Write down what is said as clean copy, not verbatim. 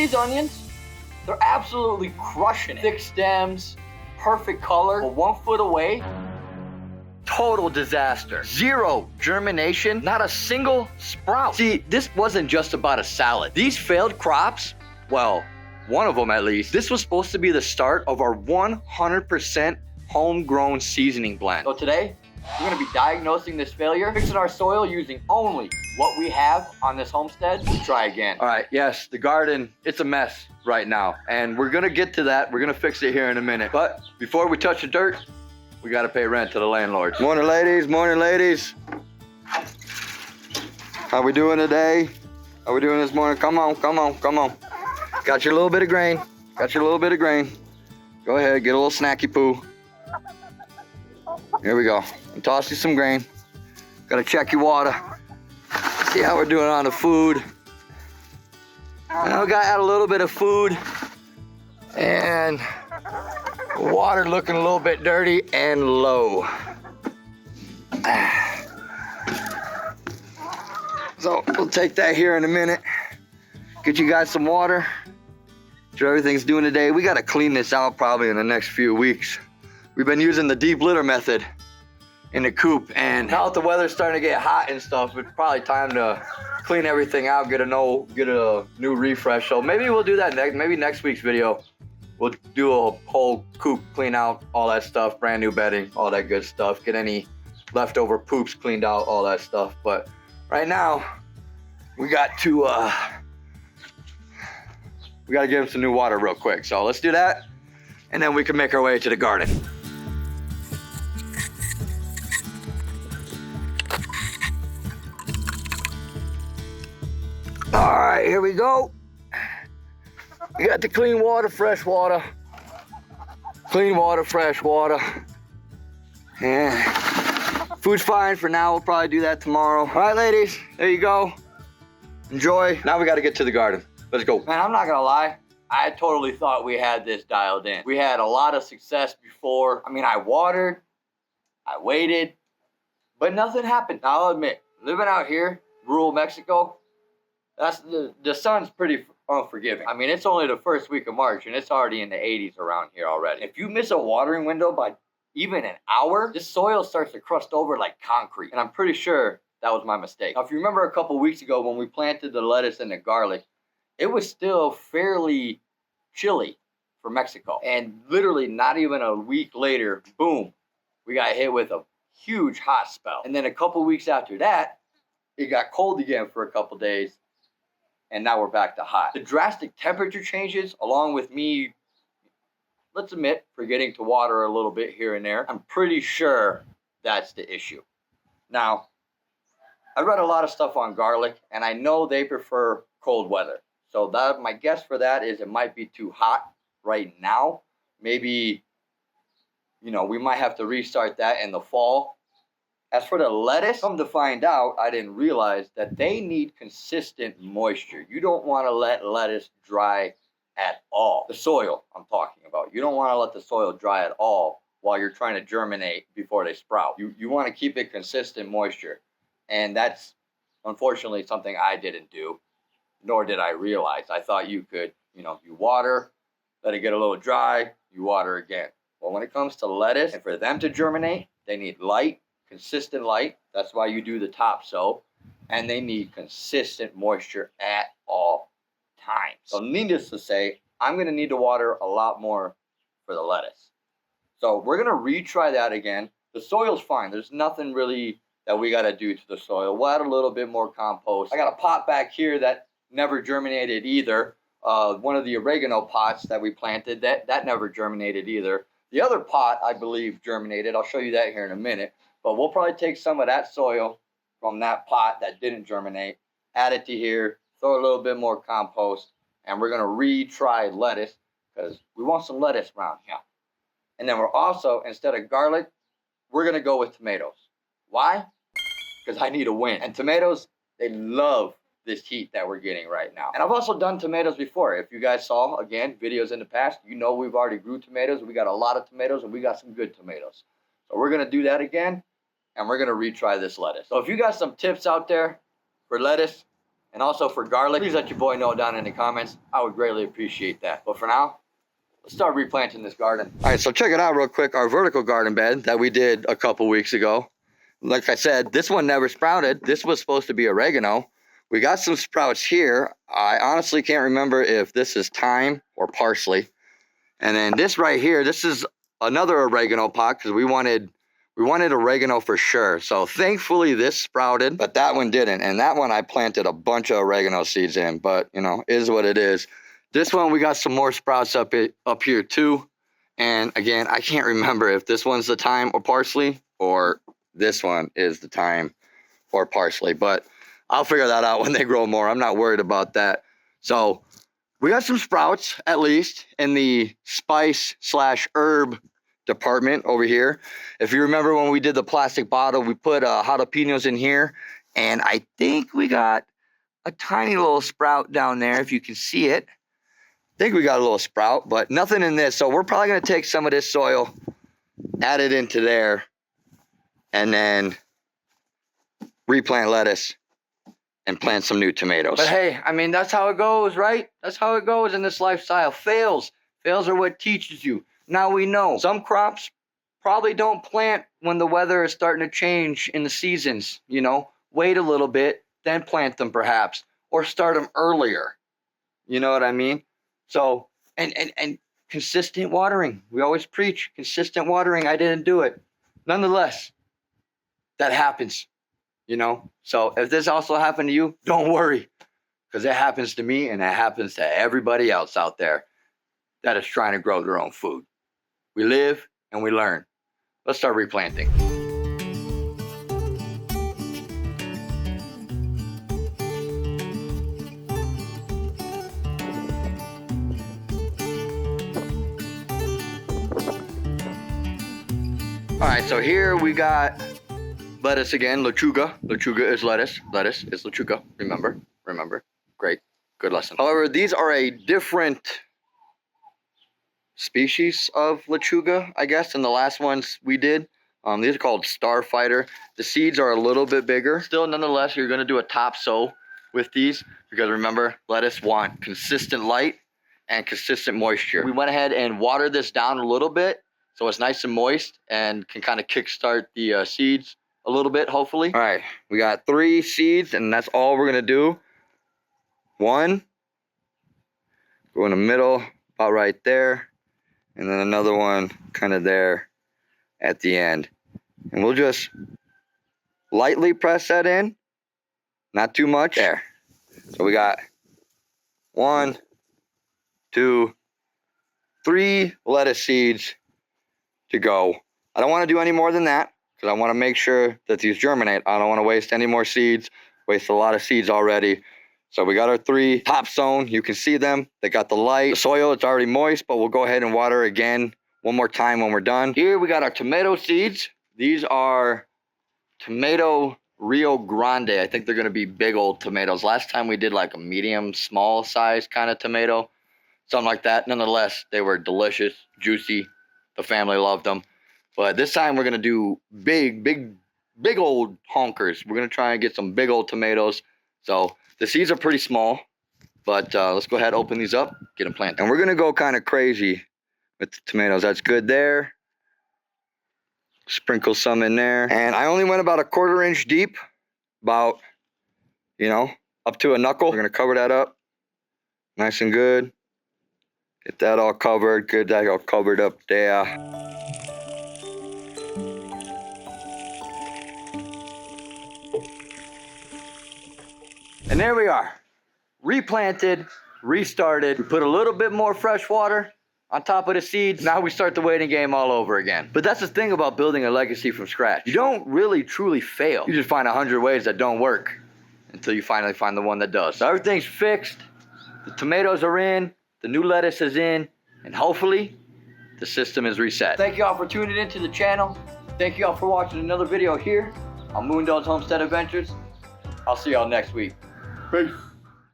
these onions, they're absolutely crushing it. Thick stems, perfect color, but 1 foot away, total disaster. Zero germination, not a single sprout. See, this wasn't just about a salad. These failed crops, well, one of them at least, this was supposed to be the start of our 100% homegrown seasoning blend. So today, we're gonna be diagnosing this failure, fixing our soil using only what we have on this homestead. Let's try again. All right, yes, the garden, it's a mess right now. And we're gonna get to that. We're gonna fix it here in a minute. But before we touch the dirt, we gotta pay rent to the landlord. Morning, ladies, morning, ladies. How we doing today? How we doing this morning? Come on, come on, come on. Got your little bit of grain. Got your little bit of grain. Go ahead, get a little snacky poo. Here we go. And toss you some grain. Gotta check your water. See how we're doing on the food. Now we gotta add a little bit of food. And water looking a little bit dirty and low. So we'll take that here in a minute. Get you guys some water. Sure everything's doing today. We gotta clean this out probably in the next few weeks. We've been using the deep litter method in the coop, and now that the weather's starting to get hot and stuff, it's probably time to clean everything out, get a new refresh. So maybe we'll do that maybe next week's video. We'll do a whole coop clean out, all that stuff, brand new bedding, all that good stuff. Get any leftover poops cleaned out, all that stuff. But right now, we got to give him some new water real quick. So let's do that, and then we can make our way to the garden. All right, here we go. We got the clean water, fresh water. Clean water, fresh water. Yeah. Food's fine for now. We'll probably do that tomorrow. All right, ladies, there you go. Enjoy. Now we got to get to the garden. Let's go. Man, I'm not gonna lie. I totally thought we had this dialed in. We had a lot of success before. I mean, I watered, I waited, but nothing happened. Now, I'll admit, living out here, rural Mexico, the sun's pretty unforgiving. I mean, it's only the first week of March and it's already in the 80s around here already. If you miss a watering window by even an hour, this soil starts to crust over like concrete. And I'm pretty sure that was my mistake. Now, if you remember a couple weeks ago when we planted the lettuce and the garlic, it was still fairly chilly for Mexico. And literally not even a week later, boom, we got hit with a huge hot spell. And then a couple weeks after that, it got cold again for a couple days. And now we're back to hot. The drastic temperature changes, along with me, let's admit, forgetting to water a little bit here and there, I'm pretty sure that's the issue. Now, I read a lot of stuff on garlic, and I know they prefer cold weather. So that my guess for that is it might be too hot right now. Maybe, we might have to restart that in the fall. As for the lettuce, come to find out, I didn't realize that they need consistent moisture. You don't want to let lettuce dry at all. The soil I'm talking about. You don't want to let the soil dry at all while you're trying to germinate before they sprout. You want to keep it consistent moisture. And that's unfortunately something I didn't do, nor did I realize. I thought you could, you water, let it get a little dry, you water again. Well, when it comes to lettuce, and for them to germinate, they need light, consistent light. That's why you do the top sow. And they need consistent moisture at all times. So needless to say, I'm going to need to water a lot more for the lettuce. So we're going to retry that again. The soil's fine. There's nothing really that we got to do to the soil. We'll add a little bit more compost. I got a pot back here that never germinated either. One of the oregano pots that we planted, that never germinated either. The other pot, I believe, germinated. I'll show you that here in a minute. But we'll probably take some of that soil from that pot that didn't germinate, add it to here, throw a little bit more compost, and we're going to retry lettuce because we want some lettuce around here. And then we're also, instead of garlic, we're going to go with tomatoes. Why? Because I need a win. And tomatoes, they love this heat that we're getting right now. And I've also done tomatoes before. If you guys saw, again, videos in the past, we've already grew tomatoes. We got a lot of tomatoes, and we got some good tomatoes. So we're going to do that again, and we're going to retry this lettuce. So if you got some tips out there for lettuce, And also for garlic, please let your boy know down in the comments. I would greatly appreciate that. But for now, let's start replanting this garden. All right, so check it out real quick. Our vertical garden bed that we did a couple weeks ago. Like I said, this one never sprouted. This was supposed to be oregano. We got some sprouts here. I honestly can't remember if this is thyme or parsley. And then this right here, this is another oregano pot because we wanted oregano for sure. So thankfully this sprouted, but that one didn't. And that one I planted a bunch of oregano seeds in, but you know, is what it is. This one, we got some more sprouts up here too. And again, I can't remember if this one's the thyme or parsley or this one is the thyme or parsley, but I'll figure that out when they grow more. I'm not worried about that. So we got some sprouts at least in the spice / herb department over here. If you remember when we did the plastic bottle, we put jalapenos in here, and I think we got a tiny little sprout down there if you can see it. I think we got a little sprout, but nothing in this. So we're probably going to take some of this soil, add it into there, and then replant lettuce and plant some new tomatoes. But hey, I mean, that's how it goes, right? That's how it goes in this lifestyle. Fails are what teaches you. Now we know some crops probably don't plant when the weather is starting to change in the seasons, you know, wait a little bit, then plant them perhaps, or start them earlier. You know what I mean? So, and consistent watering. We always preach consistent watering. I didn't do it. Nonetheless, that happens, you know? So if this also happened to you, don't worry, because it happens to me and it happens to everybody else out there that is trying to grow their own food. We live and we learn. Let's start replanting. All right, so here we got lettuce again, lechuga. Lechuga is lettuce. Lettuce is lechuga. Remember. Great, good lesson. However, these are a different species of lechuga, I guess, than the last ones we did. These are called Starfighter. The seeds are a little bit bigger. Still, nonetheless, you're going to do a top sow with these because remember, lettuce want consistent light and consistent moisture. We went ahead and watered this down a little bit so it's nice and moist and can kind of kickstart the seeds a little bit, hopefully. All right, we got 3 seeds, and that's all we're going to do. 1, go in the middle, about right there. And then another one kind of there at the end. And we'll just lightly press that in. Not too much. There. So we got 1, 2, 3 lettuce seeds to go. I don't want to do any more than that because I want to make sure that these germinate. I don't want to waste any more seeds. Waste a lot of seeds already. So we got our 3 top sown. You can see them. They got the light. The soil, it's already moist, but we'll go ahead and water again one more time when we're done. Here we got our tomato seeds. These are tomato Rio Grande. I think they're going to be big old tomatoes. Last time we did like a medium, small size kind of tomato. Something like that. Nonetheless, they were delicious, juicy. The family loved them. But this time we're going to do big old honkers. We're going to try and get some big old tomatoes. So the seeds are pretty small, but let's go ahead and open these up, get them planted. And we're going to go kind of crazy with the tomatoes. That's good there. Sprinkle some in there. And I only went about a 1/4 inch deep, about, you know, up to a knuckle. We're going to cover that up nice and good. Get that all covered. Good, that all covered up there. And there we are, replanted, restarted. We put a little bit more fresh water on top of the seeds. Now we start the waiting game all over again. But that's the thing about building a legacy from scratch. You don't really truly fail. You just find 100 ways that don't work until you finally find the one that does. So everything's fixed. The tomatoes are in, the new lettuce is in, and hopefully the system is reset. Thank you all for tuning into the channel. Thank you all for watching another video here on Moondoe's Homestead Adventures. I'll see y'all next week. Peace.